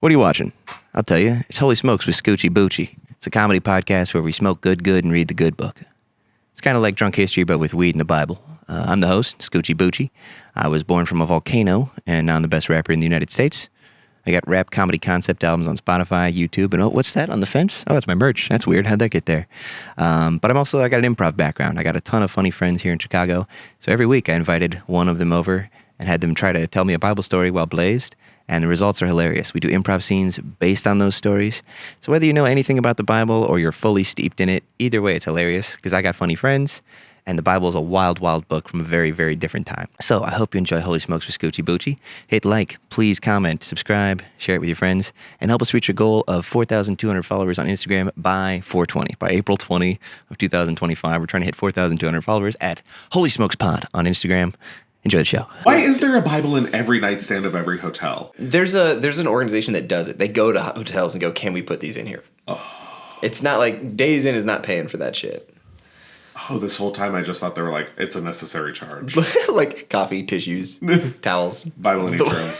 What are you watching? I'll tell you. It's Holy Smokes with Scoochie Boochie. It's a comedy podcast where we smoke good and read the good book. It's kind of like Drunk History, but with weed and the Bible. I'm the host, Scoochie Boochie. I was born from a volcano, and now I'm the best rapper in the United States. I got rap comedy concept albums on Spotify, YouTube, and what's that on the fence? Oh, it's my merch. That's weird. How'd that get there? But I got an improv background. I got a ton of funny friends here in Chicago. So every week I invited one of them over and had them try to tell me a Bible story while blazed. And the results are hilarious. We do improv scenes based on those stories. So whether you know anything about the Bible or you're fully steeped in it, either way it's hilarious because I got funny friends. And the Bible is a wild, wild book from a very, very different time. So I hope you enjoy Holy Smokes with Scoochie Boochie. Hit like, please comment, subscribe, share it with your friends, and help us reach a goal of 4,200 followers on Instagram by 420. By April 20 of 2025, we're trying to hit 4,200 followers at Holy Smokes Pod on Instagram. Enjoy the show. Why is there a Bible in every nightstand of every hotel? There's an organization that does it. They go to hotels and go, can we put these in here? Oh. It's not like Days Inn is not paying for that shit. Oh, this whole time I just thought they were like, it's a necessary charge. Like coffee, tissues, towels. Bible in each room.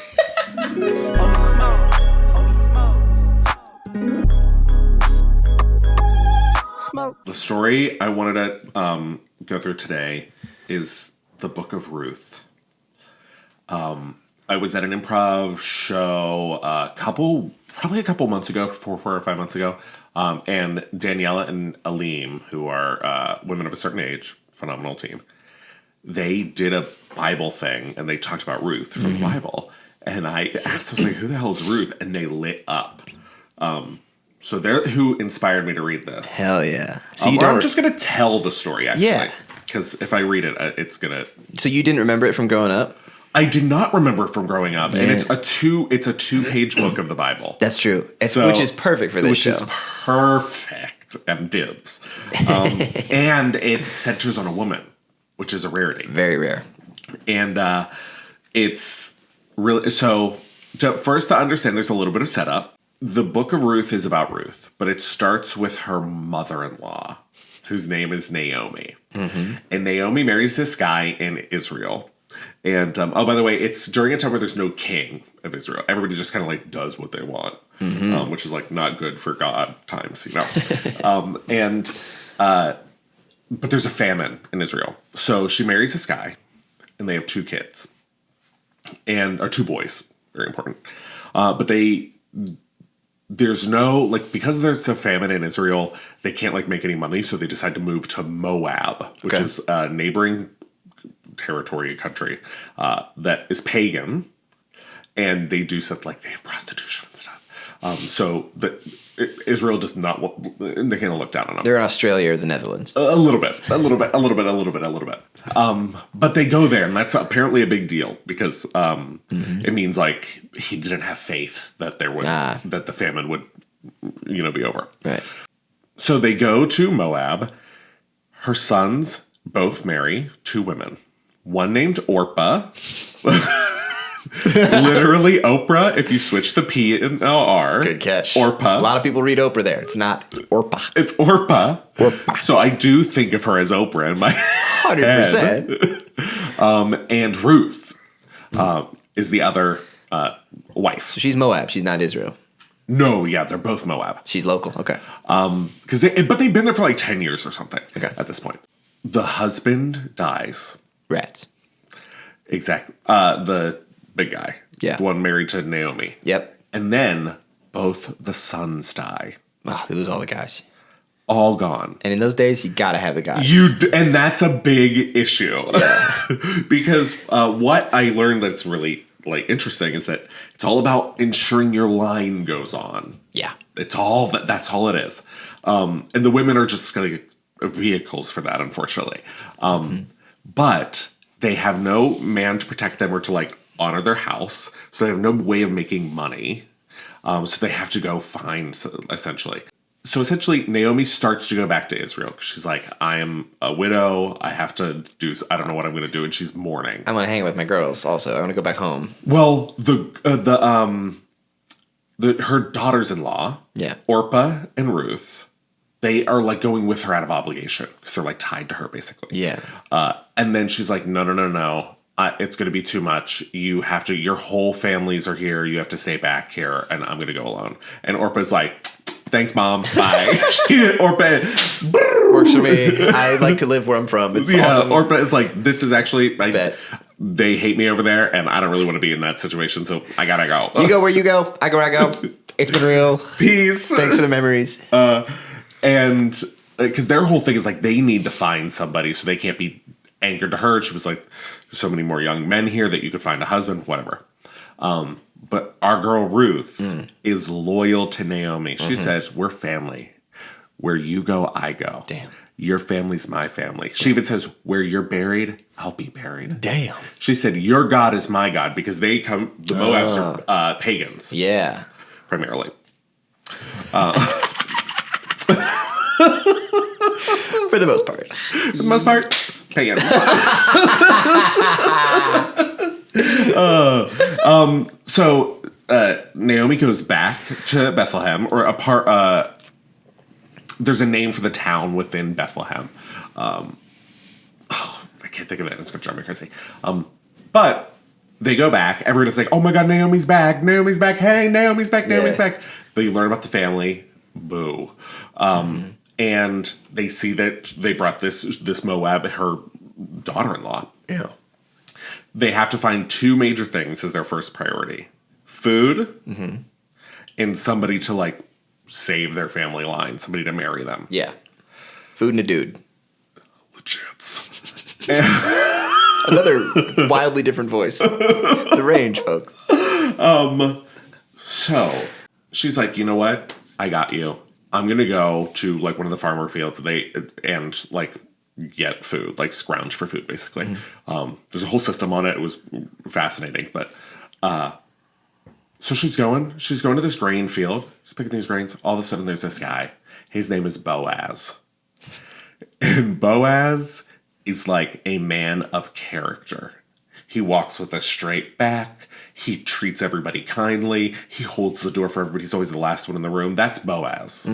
The story I wanted to go through today is the Book of Ruth. I was at an improv show probably a couple months ago, 4 or 5 months ago. And Daniela and Aleem, who are women of a certain age, phenomenal team, they did a Bible thing, and they talked about Ruth from the Bible. And I asked, I was like, who the hell is Ruth? And they lit up. So they're who inspired me to read this. Hell yeah. So I'm just going to tell the story, actually. Yeah. Because if I read it, it's going to... So you didn't remember it from growing up? I did not remember from growing up, and it's a 2-page book of the Bible. That's true. Which is perfect for this show. Which is perfect and dibs. And it centers on a woman, which is a rarity. Very rare. And it's really... So, first to understand, there's a little bit of setup. The Book of Ruth is about Ruth, but it starts with her mother-in-law, whose name is Naomi. Mm-hmm. And Naomi marries this guy in Israel. And, by the way, it's during a time where there's no king of Israel. Everybody just kind of, like, does what they want, which is, like, not good for God times, you know. But there's a famine in Israel. So she marries this guy, and they have 2 kids. Or 2 boys. Very important. But there's no, like, because there's a famine in Israel, they can't, like, make any money, so they decide to move to Moab, which is a neighboring territory, country that is pagan, and they do stuff like they have prostitution and stuff. So Israel does not, they kind of look down on them. They're Australia or the Netherlands. A little bit. But they go there, and that's apparently a big deal because it means like he didn't have faith that that the famine would, be over. Right. So they go to Moab. Her sons both marry 2 women. One named Orpah. Literally Oprah, if you switch the P and the R. Good catch. Orpah. A lot of people read Oprah there. It's not. It's Orpah. It's Orpah. So I do think of her as Oprah in my 100%. And Ruth is the other wife. So she's Moab. She's not Israel. No, yeah, they're both Moab. She's local. Okay. But they've been there for like 10 years or something. Okay. At this point. The husband dies. Rats. Exactly. The big guy. Yeah. The one married to Naomi. Yep. And then both the sons die. Oh, they lose all the guys. All gone. And in those days, you got to have the guys. And that's a big issue. Yeah. Because what I learned that's really like interesting is that it's all about ensuring your line goes on. Yeah. That's all it is. And the women are just like vehicles for that, unfortunately. But they have no man to protect them or to like honor their house. So they have no way of making money. So they have to go find, essentially. So essentially, Naomi starts to go back to Israel. She's like, I am a widow. I have to do, I don't know what I'm going to do. And she's mourning. I want to hang with my girls also. I want to go back home. Well, her daughters-in-law, Orpah and Ruth, they are like going with her out of obligation because they're like tied to her basically. Yeah. And then she's like, no. it's going to be too much. You have to, your whole families are here. You have to stay back here, and I'm going to go alone. And Orpah's like, thanks, Mom. Bye. Orpah works for me. I like to live where I'm from. It's awesome. Orpah is like, this is actually, Bet. they hate me over there, and I don't really want to be in that situation, so I gotta go. You go where you go. I go where I go. It's been real. Peace. Thanks for the memories. And because their whole thing is like they need to find somebody, so they can't be anchored to her. She was like, there's so many more young men here that you could find a husband, whatever. But our girl Ruth is loyal to Naomi. She says, we're family. Where you go, I go. Damn. Your family's my family. She even says, where you're buried, I'll be buried. Damn. She said, your God is my God, because the Moabs are pagans. Yeah. Primarily. For the most part. For the most part, pagan. So Naomi goes back to Bethlehem, or a part. There's a name for the town within Bethlehem. I can't think of it. It's going to drive me crazy. But they go back. Everyone is like, oh my God, Naomi's back. Naomi's back. Hey, Naomi's back. Naomi's back. They learn about the family. Boo. And they see that they brought this Moab, her daughter-in-law. Yeah. They have to find two major things as their first priority. Food and somebody to, like, save their family line. Somebody to marry them. Yeah. Food and a dude. Legits. Another wildly different voice. The range, folks. So she's like, you know what? I got you. I'm going to go to, like, one of the farmer fields and like, get food, like, scrounge for food, basically. There's a whole system on it. It was fascinating. But so she's going to this grain field. She's picking these grains. All of a sudden, there's this guy. His name is Boaz. And Boaz is like a man of character. He walks with a straight back. He treats everybody kindly. He holds the door for everybody. He's always the last one in the room. That's Boaz.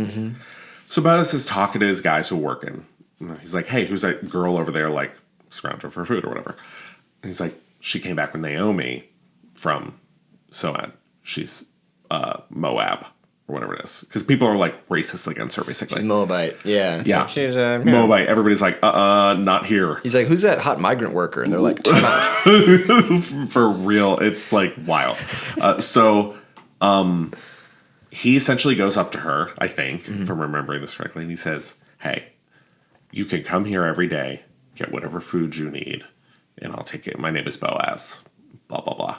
So Boaz is talking to his guys who are working. He's like, hey, who's that girl over there, like, scrounging for food or whatever? And he's like, she came back with Naomi from Soad. She's Moab or whatever it is. Because people are, like, racist against her, basically. She's Moabite. Yeah. Yeah. She's Moabite. Everybody's like, not here. He's like, who's that hot migrant worker? And they're like, time out. For real. It's, like, wild. So he essentially goes up to her, I think, if I'm remembering this correctly, and he says, hey, you can come here every day, get whatever food you need, and I'll take it. My name is Boaz. Blah, blah, blah.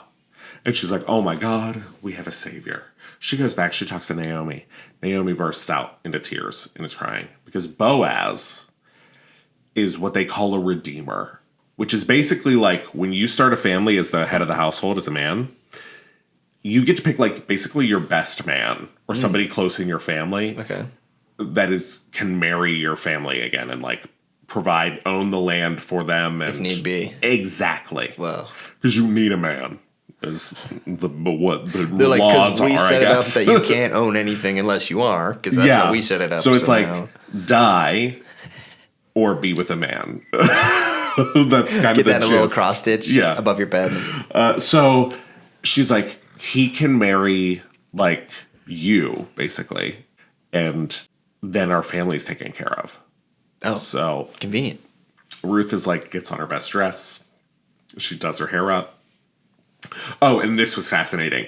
And she's like, oh my God, we have a savior. She goes back, she talks to Naomi. Naomi bursts out into tears and is crying because Boaz is what they call a redeemer, which is basically like when you start a family as the head of the household, as a man, you get to pick, like, basically your best man or somebody close in your family. Okay. That can marry your family again and, like, own the land for them. And If need be. Exactly. Wow. Because you need a man. Is what the They're like, laws because we are, set I it up guess. that you can't own anything unless you are, because that's how we set it up. So it's now. like, die or be with a man. That's kind of the Get that a little gist. cross stitch above your bed. So she's like, he can marry, like, you, basically, and then our family's taken care of. Oh, so convenient. Ruth is like, gets on her best dress. She does her hair up. Oh, and this was fascinating.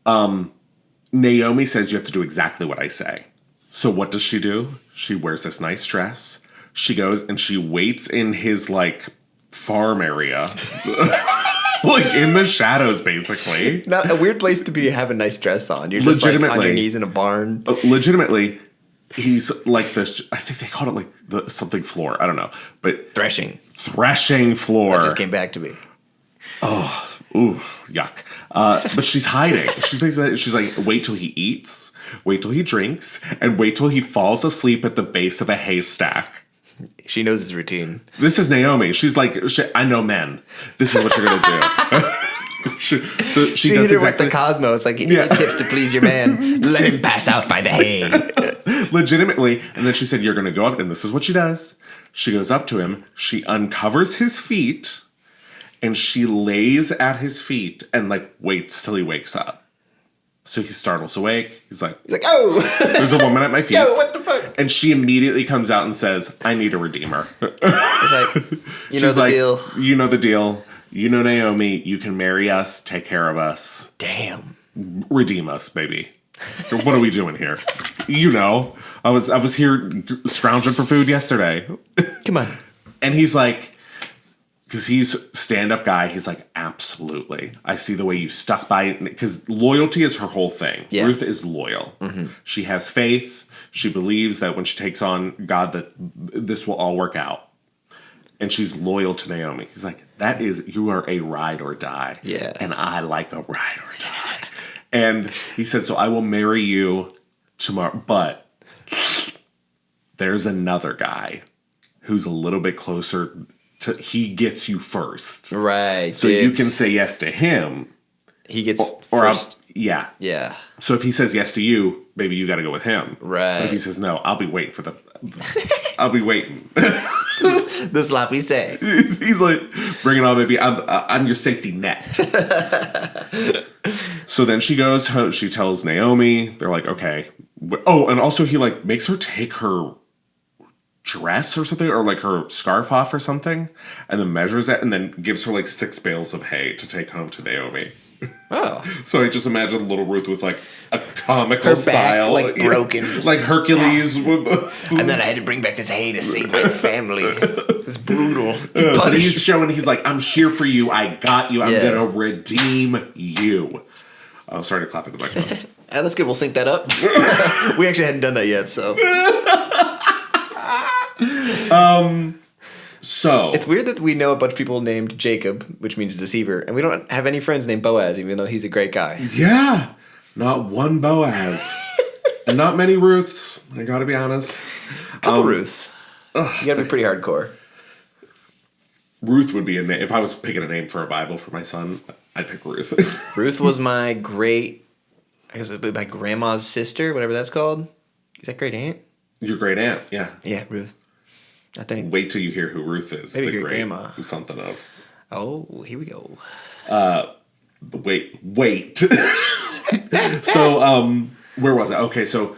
Naomi says you have to do exactly what I say. So what does she do? She wears this nice dress. She goes and she waits in his, like, farm area. Like, in the shadows, basically. Not a weird place to have a nice dress on. You're just, like, on your knees in a barn. Legitimately, he's like this. I think they called it, like, the something floor. I don't know. But Threshing floor. That just came back to me. Oh, ooh, yuck. But she's hiding. She's like, wait till he eats, wait till he drinks, and wait till he falls asleep at the base of a haystack. She knows his routine. This is Naomi. She's like, I know men. This is what you're going to do. she hit does her with the Cosmo. It's like, you need tips to please your man. Let him pass out by the hay. Legitimately. And then she said, you're going to go up. And this is what she does. She goes up to him. She uncovers his feet. And she lays at his feet and like waits till he wakes up. So he startles awake. He's like, oh, there's a woman at my feet. yo, what the fuck? And she immediately comes out and says, I need a redeemer. It's like, you know the deal. You know the deal. You know Naomi. You can marry us. Take care of us. Damn. Redeem us, baby. What are we doing here? You know, I was here scrounging for food yesterday. Come on. And he's like, because he's stand-up guy, he's like, absolutely. I see the way you stuck by it. Because loyalty is her whole thing. Yeah. Ruth is loyal. Mm-hmm. She has faith. She believes that when she takes on God, that this will all work out. And she's loyal to Naomi. He's like, you are a ride or die. Yeah. And I like a ride or die. And he said, so I will marry you tomorrow. But there's another guy who's a little bit closer to, he gets you first. Right. So you can say yes to him. He gets first. Yeah. Yeah. So if he says yes to you, maybe you got to go with him. Right. But if he says no, I'll be waiting for I'll be waiting. The sloppy say. He's like, bring it on, baby. I'm your safety net. So then she goes home. She tells Naomi. They're like, okay. Oh, and also he like makes her take her dress or something, or like her scarf off or something, and then measures it, and then gives her like 6 bales of hay to take home to Naomi. Oh. So I just imagine little Ruth with like a comical her back, style, like broken, like Hercules. With and then I had to bring back this hay to save my family. It was brutal. But he's showing, he's like, I'm here for you. I got you. I'm gonna redeem you. Oh, sorry to clap at the microphone. That's good. We'll sync that up. We actually hadn't done that yet, so. So it's weird that we know a bunch of people named Jacob, which means deceiver, and we don't have any friends named Boaz, even though he's a great guy. Yeah, not one Boaz, and not many Ruths. I gotta be honest. Couple Ruths. You gotta be pretty hardcore. Ruth would be a name. If I was picking a name for a Bible for my son, I'd pick Ruth. Ruth was my great, I guess it would be my grandma's sister, whatever that's called. Is that great aunt? Your great aunt, yeah. Yeah, Ruth. I think. Wait till you hear who Ruth is. Maybe the great grandma. Something of. Oh, here we go. Wait. So, where was I? Okay, so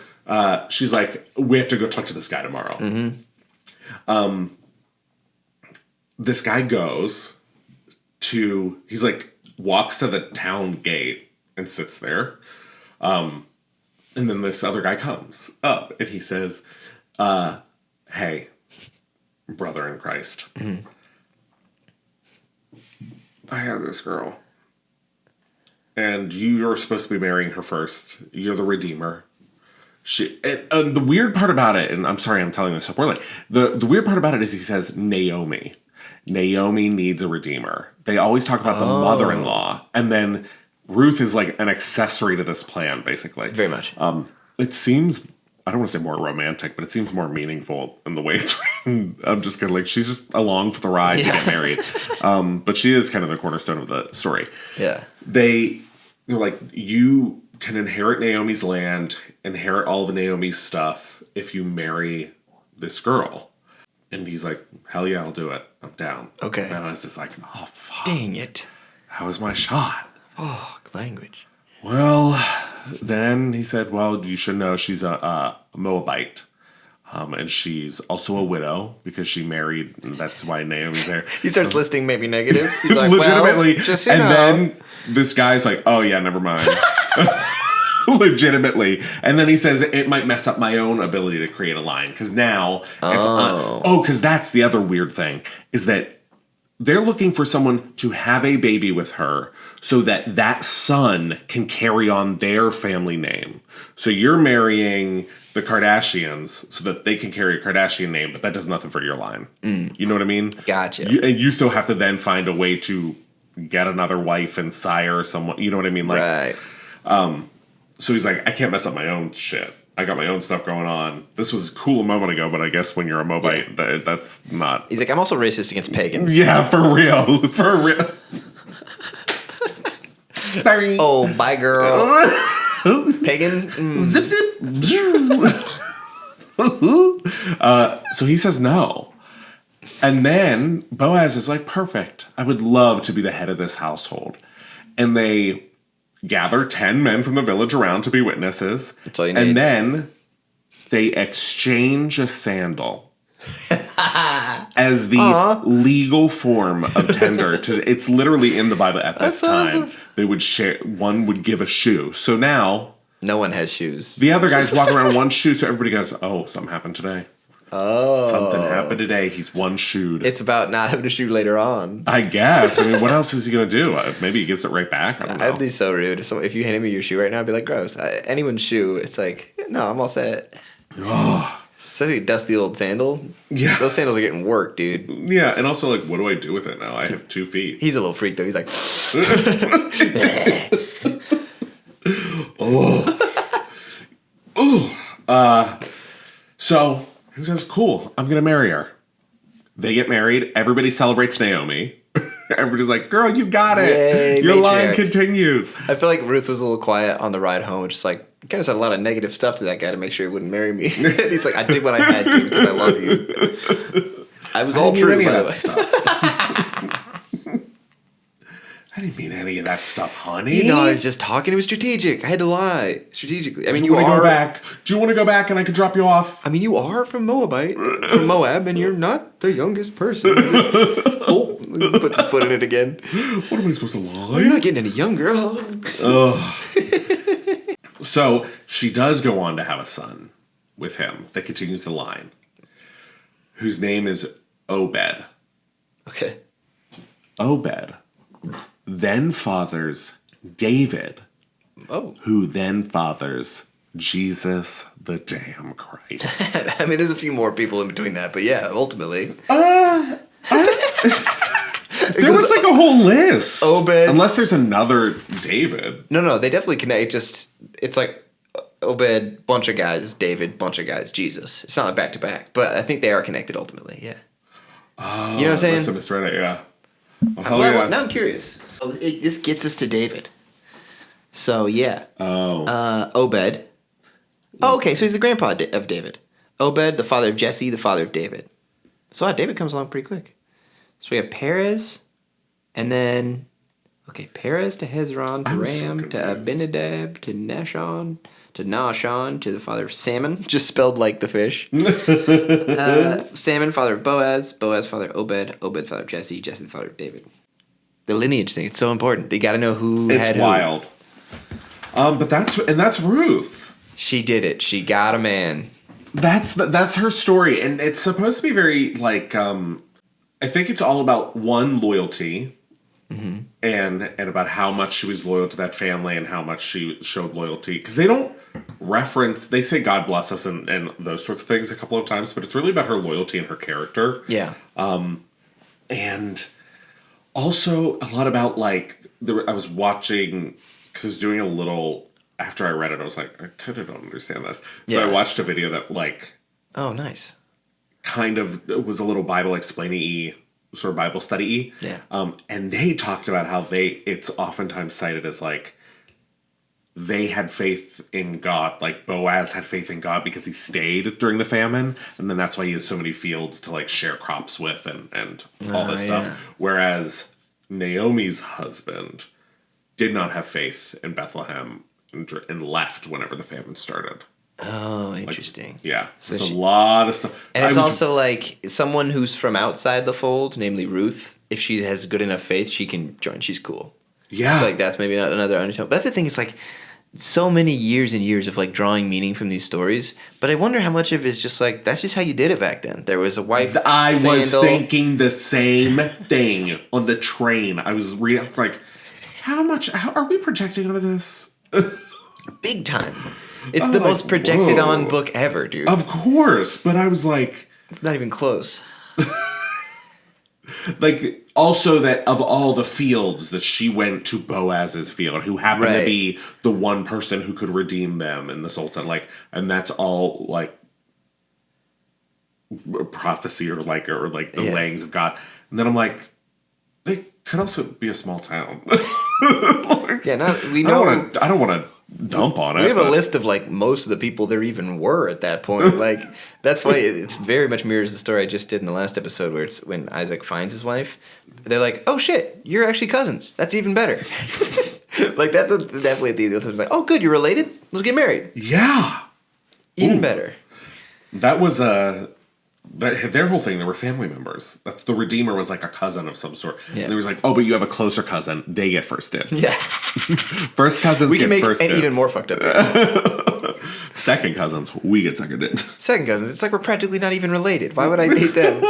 she's like, we have to go talk to this guy tomorrow. Mm-hmm. This guy goes to, he's like, walks to the town gate and sits there. And then this other guy comes up and he says, hey, brother in Christ, I have this girl. And you're supposed to be marrying her first. You're the redeemer. And the weird part about it, and I'm sorry I'm telling this so poorly, the weird part about it is he says Naomi. Naomi needs a redeemer. They always talk about the mother-in-law. And then Ruth is like an accessory to this plan, basically. Very much. It seems, I don't want to say more romantic, but it seems more meaningful in the way it's written. I'm just kind of like, she's just along for the ride to get married. But she is kind of the cornerstone of the story. Yeah. They're like, you can inherit Naomi's land, inherit all of Naomi's stuff if you marry this girl. And he's like, hell yeah, I'll do it. I'm down. Okay. And I was just like, oh, fuck. Dang it. That was my shot. Oh, language. Well, then he said, well, you should know she's a Moabite. And she's also a widow because she married, and that's why Naomi's there. He starts listing maybe negatives. He's like, legitimately. Well, just then this guy's like, oh, yeah, never mind. Legitimately. And then he says it might mess up my own ability to create a line. Because now, because that's the other weird thing, is that they're looking for someone to have a baby with her so that that son can carry on their family name. So you're marrying the Kardashians so that they can carry a Kardashian name, but that does nothing for your line. You know what I mean? Gotcha. And you still have to then find a way to get another wife and sire someone. You know what I mean? Like, right. So he's like, I can't mess up my own shit. I got my own stuff going on. This was cool a moment ago, but I guess when you're a Moabite, that's not. He's like, I'm also racist against pagans. Yeah, for real. For real. Sorry. Oh, bye, girl. Pagan. Zip, zip. So he says no. And then Boaz is like, perfect. I would love to be the head of this household. And they gather 10 men from the village around to be witnesses. That's all you need. And then they exchange a sandal as the legal form of tender. It's literally in the Bible at this time. Awesome. They would share. One would give a shoe. So now no one has shoes. The other guys walk around one shoe, so everybody goes, "Oh, something happened today." Oh, something happened today. He's one shoed. It's about not having a shoe later on. I guess. I mean, what else is he gonna do? Maybe he gives it right back. I don't know. I'd be so rude. If you handed me your shoe right now, I'd be like, gross. Anyone's shoe, it's like, no, I'm all set. Such a dusty old sandal. Yeah. Those sandals are getting work, dude. Yeah, and also, like, what do I do with it now? I have 2 feet. He's a little freak, though. He's like... So, he says, cool, I'm going to marry her. They get married. Everybody celebrates Naomi. Everybody's like, girl, you got it. Yay, your line continues. I feel like Ruth was a little quiet on the ride home. Just like, kind of said a lot of negative stuff to that guy to make sure he wouldn't marry me. And he's like, I did what I had to because I love you. I was all true, by the way. I didn't mean any of that stuff, honey. You know, I was just talking. It was strategic. I had to lie strategically. I mean, you want to go back? Do you want to go back and I could drop you off? I mean, you are from Moab, and you're not the youngest person. Oh, puts his foot in it again. What am I supposed to lie? Well, you're not getting any younger. So she does go on to have a son with him that continues the line, whose name is Obed. Okay. Obed then fathers David, who then fathers Jesus the damn Christ. I mean, there's a few more people in between that, but yeah, ultimately. There was like a whole list. Obed. Unless there's another David. No, they definitely connect. It's like Obed, bunch of guys, David, bunch of guys, Jesus. It's not like back to back, but I think they are connected ultimately, yeah. Oh, you know what I'm saying? I must have misread it, yeah. Well, now I'm curious. This gets us to David. So, yeah. Obed. Oh, okay, so he's the grandpa of David. Obed, the father of Jesse, the father of David. So, David comes along pretty quick. So, we have Perez, and then... Okay, Perez to Hezron, to Ram, to Abinadab, to Nahshon, to the father of Salmon, just spelled like the fish. Salmon, father of Boaz, father of Obed, father of Jesse, the father of David. The lineage thing, it's so important. They got to know who had who. It's wild. But that's Ruth. She did it. She got a man. That's her story, and it's supposed to be very like I think it's all about loyalty. Mm-hmm. And about how much she was loyal to that family and how much she showed loyalty. Because they don't reference, they say God bless us and those sorts of things a couple of times, but it's really about her loyalty and her character. Yeah. And also a lot about like, I was watching, because I was doing a little, after I read it, I was like, I kind of don't understand this. So I watched a video that like... Oh, nice. Kind of was a little Bible explain-y sort of Bible study. Yeah. And they talked about how it's oftentimes cited as like they had faith in God, like Boaz had faith in God because he stayed during the famine, and then that's why he has so many fields to like share crops with and all this stuff. Whereas Naomi's husband did not have faith in Bethlehem and left whenever the famine started. Oh, interesting. Like, yeah, so there's a lot of stuff. And it's also like someone who's from outside the fold, namely Ruth, if she has good enough faith, she can join. She's cool. Yeah. Like that's maybe not another undertone. That's the thing, it's like so many years and years of like drawing meaning from these stories. But I wonder how much of it is just like, that's just how you did it back then. There was a wife. I was thinking the same thing on the train. I was reading, like, how are we projecting onto this? Big time. It's the most projected on book ever, dude. Of course, but I was like... It's not even close. Like, also that of all the fields that she went to Boaz's field, who happened to be the one person who could redeem them in the Sultan, like, and that's all, like, prophecy or the layings of God. And then I'm like, they could also be a small town. Yeah, we know... I don't want to dump on it. We have a list of like most of the people there even were at that point. Like that's funny. It's very much mirrors the story I just did in the last episode where it's when Isaac finds his wife. They're like, "Oh shit, you're actually cousins. That's even better." Like that's definitely at the end. It's like, "Oh good, you're related. Let's get married." Yeah, even better. That was their whole thing. They were family members. The Redeemer was like a cousin of some sort. Yeah. And it was like, "Oh, but you have a closer cousin. They get first dibs." Yeah, first cousins. We can get make first an dibs. even more fucked up. Second cousins, we get second dibs. Second cousins, it's like we're practically not even related. Why would I date them?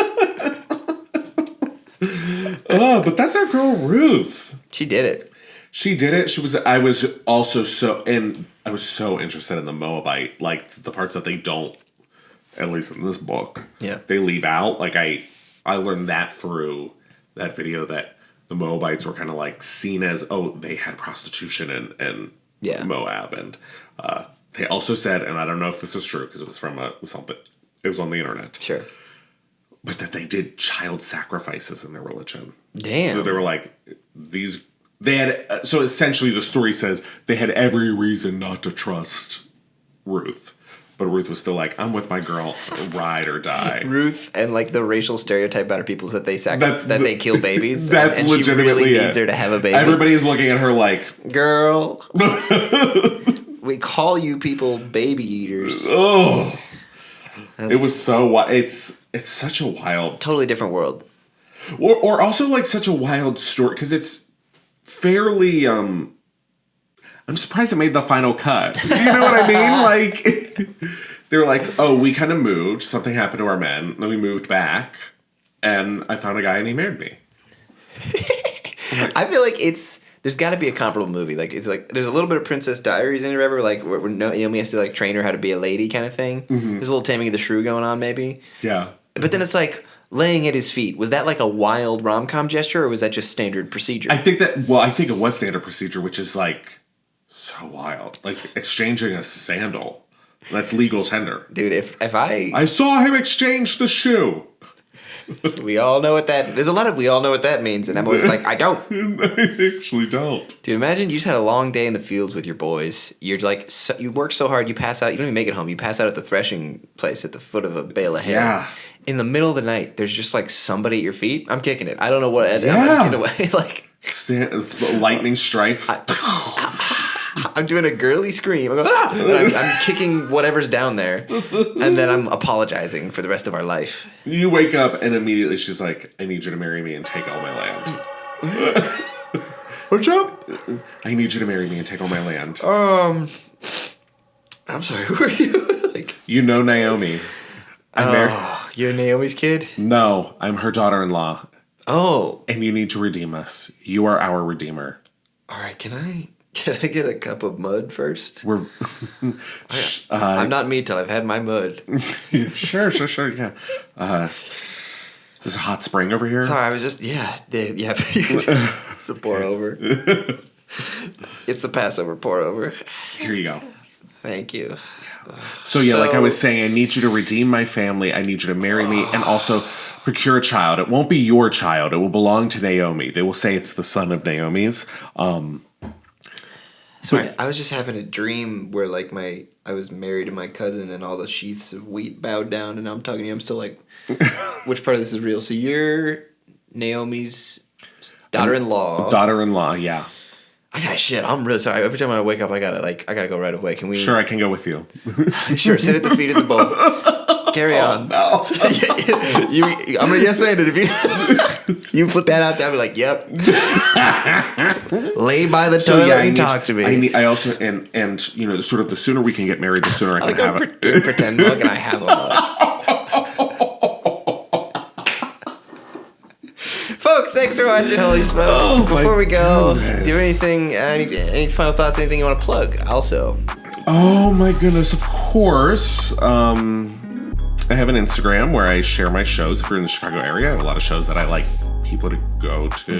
Oh, but that's our girl Ruth. She did it. She did it. I was also so interested in the Moabite, like the parts that they don't, at least in this book. Yeah. They leave out. Like I learned that through that video that the Moabites were kind of like seen as, they had prostitution in Moab. And they also said, and I don't know if this is true because it was from something, it was on the internet. Sure. But that they did child sacrifices in their religion. Damn. So they were like, so essentially the story says they had every reason not to trust Ruth. But Ruth was still like, I'm with my girl, ride or die. Ruth and like the racial stereotype about her people is that they they kill babies. That's and legitimately she really it. needs her to have a baby. Everybody's looking at her like, girl, we call you people baby eaters. Oh, it was so it's such a wild, totally different world. Or also like such a wild story because it's fairly. I'm surprised it made the final cut. You know what I mean? Like they're like, we kind of moved. Something happened to our men. Then we moved back, and I found a guy and he married me. I feel like there's got to be a comparable movie. Like it's like there's a little bit of Princess Diaries in it, where like where Naomi has to like train her how to be a lady kind of thing. Mm-hmm. There's a little Taming of the Shrew going on, maybe. Yeah. But then it's like laying at his feet. Was that like a wild rom-com gesture, or was that just standard procedure? I think it was standard procedure, which is like so wild. Like exchanging a sandal. That's legal tender. Dude, if I saw him exchange the shoe. We all know what that. There's a lot of we all know what that means, and I'm always like, I don't. I actually don't. Dude, imagine you just had a long day in the fields with your boys. You're like, you work so hard, you pass out. You don't even make it home. You pass out at the threshing place at the foot of a bale of hay. Yeah. In the middle of the night, there's just like somebody at your feet. I'm kicking it. I don't know what. Yeah. I'm kicking away. Like lightning strike. I'm doing a girly scream. I go, ah! And I'm kicking whatever's down there, and then I'm apologizing for the rest of our life. You wake up and immediately she's like, "I need you to marry me and take all my land." What's up? I need you to marry me and take all my land. I'm sorry. Who are you? Like, you know Naomi. You're Naomi's kid? No, I'm her daughter-in-law. Oh. And you need to redeem us. You are our redeemer. All right, can I get a cup of mud first? I'm not me till I've had my mud. Sure, yeah. Is this a hot spring over here? Sorry, I was just, it's a pour over. It's the Passover pour over. Here you go. Thank you. So like I was saying, I need you to redeem my family. I need you to marry me and also procure a child. It won't be your child. It will belong to Naomi. They will say it's the son of Naomi's. Sorry, I was just having a dream where like I was married to my cousin and all the sheaves of wheat bowed down, and now I'm talking to you. I'm still like, which part of this is real? So you're Naomi's daughter-in-law. Daughter-in-law, yeah. I got shit. I'm really sorry. Every time I wake up, I gotta go right away. Can we? Sure, I can go with you. Sure, sit at the feet of the boat. Carry on. No. I'm gonna yes and it if you put that out there. I'll be like, yep. Lay by the toilet and talk to me. I also and sort of the sooner we can get married, the sooner I can have it. Pretend like and I have a Folks, thanks for watching Holy Smokes. Before we go, do you have anything, any final thoughts, anything you want to plug also? Oh my goodness, of course. I have an Instagram where I share my shows. If you're in the Chicago area, I have a lot of shows that I like people to go to.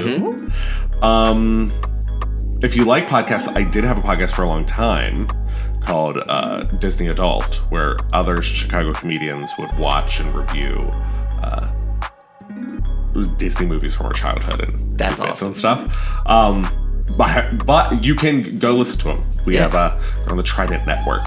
Mm-hmm. If you like podcasts, I did have a podcast for a long time called Disney Adult, where other Chicago comedians would watch and review Disney movies from our childhood and that's awesome and stuff. But you can go listen to them. We have on the Trident Network.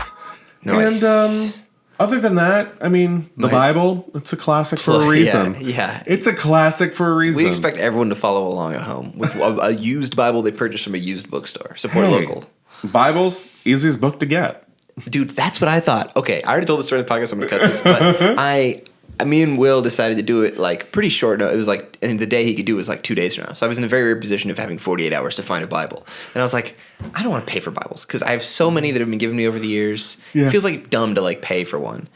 Nice. And other than that, I mean, the Bible, it's a classic for a reason. Yeah. It's a classic for a reason. We expect everyone to follow along at home with a used Bible they purchased from a used bookstore. Support local. Bible's easiest book to get. Dude, that's what I thought. Okay, I already told the story in the podcast, so I'm going to cut this. But me and Will decided to do it like pretty short. No, it was like, and the day he could do it was like 2 days from now. So I was in a very rare position of having 48 hours to find a Bible. And I was like, I don't want to pay for Bibles because I have so many that have been given me over the years. Yeah. It feels like dumb to like pay for one.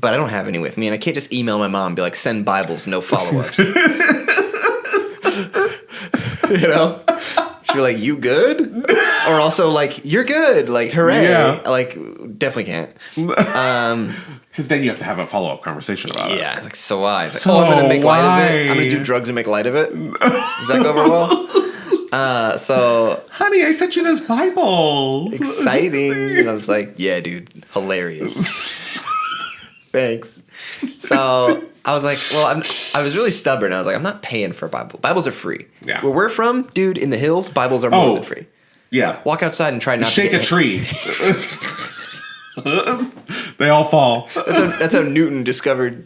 But I don't have any with me, and I can't just email my mom and be like, send Bibles, no follow-ups. You know? She'd be like, you good? Or also like, you're good. Like, hooray. Yeah. Like, definitely can't. Because then you have to have a follow-up conversation about it. Yeah. It's like, so why? It's like, I'm going to make light of it? I'm going to do drugs and make light of it? Does that go over well? So... Honey, I sent you those Bibles. Exciting. And I was like, yeah, dude. Hilarious. Thanks. So I was like, well, I was really stubborn. I was like, I'm not paying for a Bible. Bibles are free. Yeah. Where we're from, dude, in the hills, Bibles are more than free. Yeah. Walk outside and try not to shake a tree. They all fall. That's how Newton discovered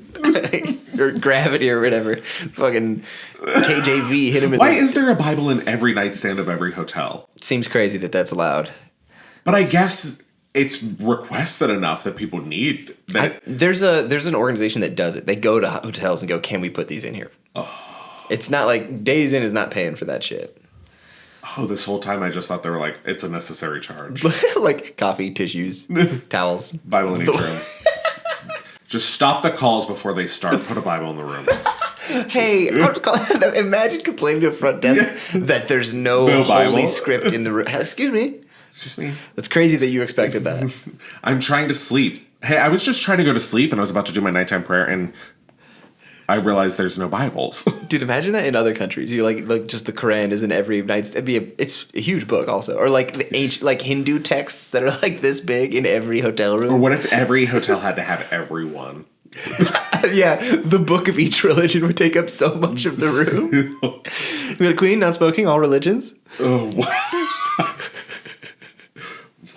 or gravity or whatever. Fucking KJV hit him. Why is there a Bible in every nightstand of every hotel? Seems crazy that that's allowed. But I guess it's requested enough that people need that. There's an organization that does it. They go to hotels and go, can we put these in here? Oh. It's not like Days Inn is not paying for that shit. Oh, this whole time I just thought they were like, it's a necessary charge. Like coffee, tissues, towels. Bible in each room. Just stop the calls before they start. Put a Bible in the room. Hey, imagine complaining to a front desk that there's no holy script in the room. Excuse me. Excuse me. That's crazy that you expected that. I'm trying to sleep. Hey, I was just trying to go to sleep and I was about to do my nighttime prayer and I realized there's no Bibles. Dude, imagine that in other countries. You're like just the Quran is in every night. It's a huge book also. Or like the ancient like Hindu texts that are like this big in every hotel room. Or what if every hotel had to have everyone? Yeah, the book of each religion would take up so much of the room. We got a queen, not smoking, all religions. Oh, wow.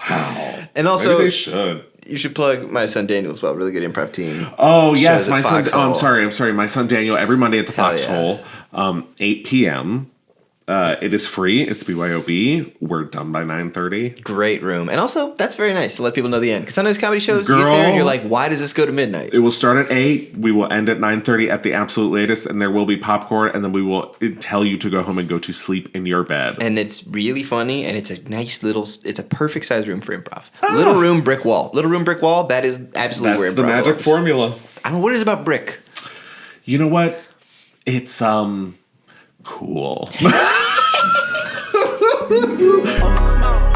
Wow. And also, maybe they should. You should plug my son Daniel as well. Really good improv team. Oh, yes. My son. Oh, I'm sorry. My son Daniel, every Monday at the Foxhole, 8 p.m. It is free. It's BYOB. We're done by 9:30. Great room. And also, that's very nice to let people know the end. Because sometimes comedy shows, you get there and you're like, why does this go to midnight? It will start at 8. We will end at 9:30 at the absolute latest. And there will be popcorn. And then we will tell you to go home and go to sleep in your bed. And it's really funny. And it's a nice little, it's a perfect size room for improv. Little room, brick wall. Little room, brick wall. That is absolutely where improv That's the magic works. formula. I don't know. What is it about brick? You know what? It's, cool. Oh, come on.